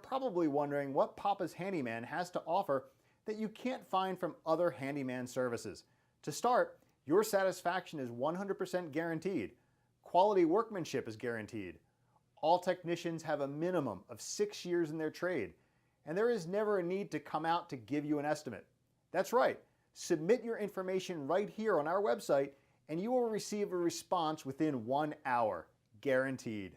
probably wondering what Papa's Handyman has to offer that you can't find from other handyman services. To start, your satisfaction is 100% guaranteed. Quality workmanship is guaranteed. All technicians have a minimum of 6 years in their trade, and there is never a need to come out to give you an estimate. That's right, submit your information right here on our website and you will receive a response within 1 hour, guaranteed.